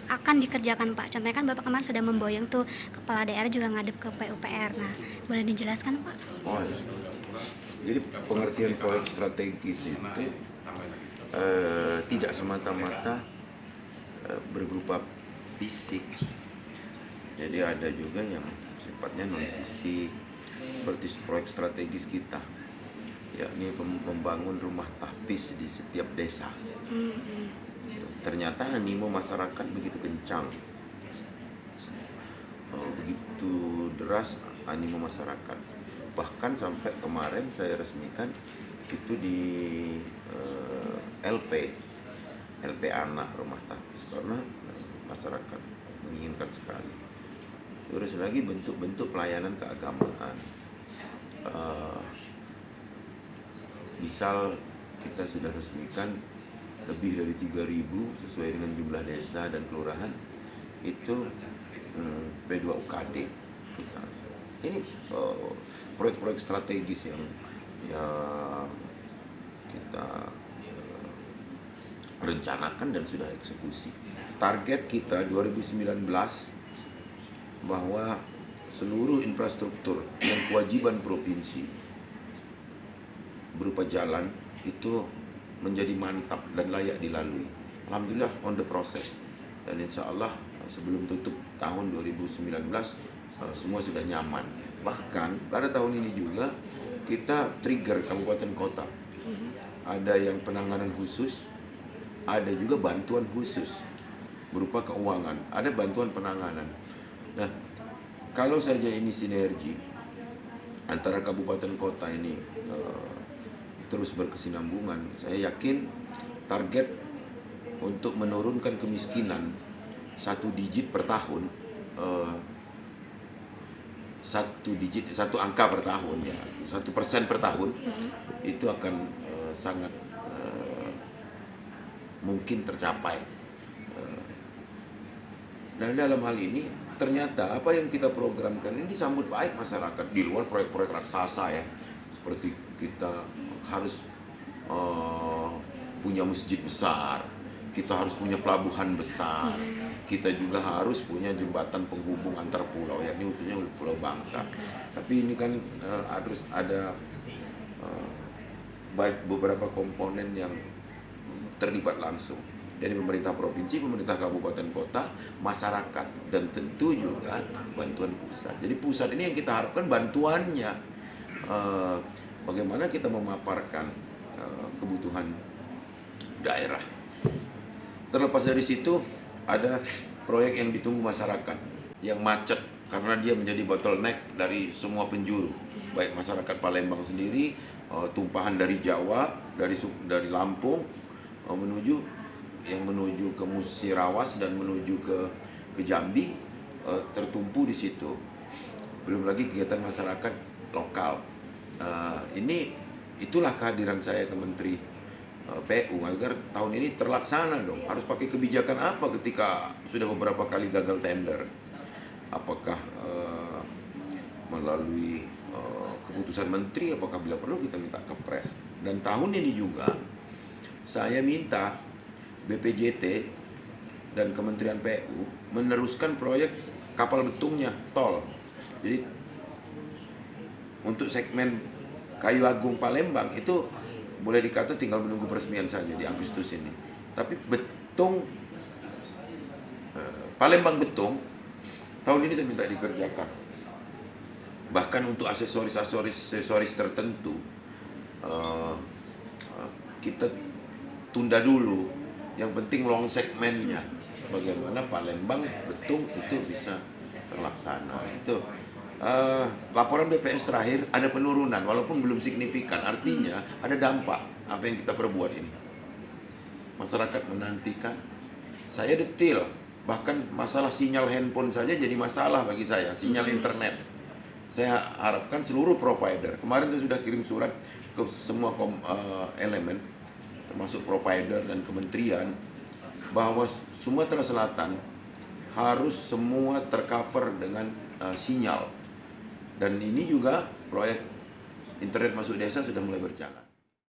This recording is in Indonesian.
akan dikerjakan Pak? Contohnya kan Bapak kemarin sudah memboyong tuh, kepala daerah juga ngadep ke PUPR. Nah, boleh dijelaskan Pak? Oh, ya. Jadi pengertian proyek strategis itu tidak semata-mata berupa fisik. Jadi ada juga yang sifatnya non fisik, seperti proyek strategis kita, yakni membangun rumah tahfiz di setiap desa. Ternyata animo masyarakat begitu kencang, begitu deras animo masyarakat. Bahkan sampai kemarin saya resmikan itu di LP anak rumah tahfiz, karena masyarakat menginginkan sekali. Terus lagi bentuk-bentuk pelayanan keagamaan. Misal kita sudah resmikan lebih dari 3.000 sesuai dengan jumlah desa dan kelurahan itu P2UKD misalnya. Ini proyek-proyek strategis yang kita rencanakan dan sudah eksekusi. Target kita 2019 bahwa seluruh infrastruktur yang kewajiban provinsi berupa jalan itu menjadi mantap dan layak dilalui. Alhamdulillah on the process, dan insya Allah sebelum tutup tahun 2019 semua sudah nyaman. Bahkan pada tahun ini juga kita trigger kabupaten kota. Ada yang penanganan khusus, ada juga bantuan khusus berupa keuangan, ada bantuan penanganan. Nah, kalau saja ini sinergi antara kabupaten kota ini terus berkesinambungan, saya yakin target untuk menurunkan kemiskinan 1 digit per tahun, 1 angka per tahun, ya 1% per tahun, itu akan sangat mungkin tercapai. Dan dalam hal ini ternyata apa yang kita programkan ini disambut baik masyarakat, di luar proyek-proyek raksasa ya, seperti kita harus punya masjid besar, kita harus punya pelabuhan besar, kita juga harus punya jembatan penghubung antar pulau, yakni khususnya Pulau Bangka. Tapi ini kan harus ada baik beberapa komponen yang terlibat langsung. Jadi pemerintah provinsi, pemerintah kabupaten kota, masyarakat, dan tentu juga bantuan pusat. Jadi pusat ini yang kita harapkan bantuannya, bagaimana kita memaparkan kebutuhan daerah. Terlepas dari situ, ada proyek yang ditunggu masyarakat, yang macet karena dia menjadi bottleneck dari semua penjuru, baik masyarakat Palembang sendiri, tumpahan dari Jawa, dari Lampung, menuju ke Musirawas dan menuju ke Jambi, tertumpu di situ. Belum lagi kegiatan masyarakat lokal. Itulah kehadiran saya ke Menteri PU agar tahun ini terlaksana dong. Harus pakai kebijakan apa ketika sudah beberapa kali gagal tender? Apakah melalui keputusan menteri, apakah bila perlu kita minta ke pres. Dan tahun ini juga saya minta BPJT dan Kementerian PU meneruskan proyek kapal betungnya tol. Jadi untuk segmen Kayu Agung Palembang itu boleh dikata tinggal menunggu peresmian saja di Agustus ini. Tapi betung Palembang Betung tahun ini saya minta dikerjakan. Bahkan untuk aksesoris tertentu kita tunda dulu. Yang penting long segmennya, bagaimana Palembang Betung itu bisa terlaksana. Itu laporan BPS terakhir ada penurunan walaupun belum signifikan, artinya ada dampak apa yang kita perbuat ini. Masyarakat menantikan. Saya detil, bahkan masalah sinyal handphone saja jadi masalah bagi saya, sinyal internet. Saya harapkan seluruh provider, kemarin saya sudah kirim surat ke semua elemen termasuk provider dan kementerian, bahwa Sumatera Selatan harus semua tercover dengan sinyal. Dan ini juga proyek internet masuk desa sudah mulai berjalan.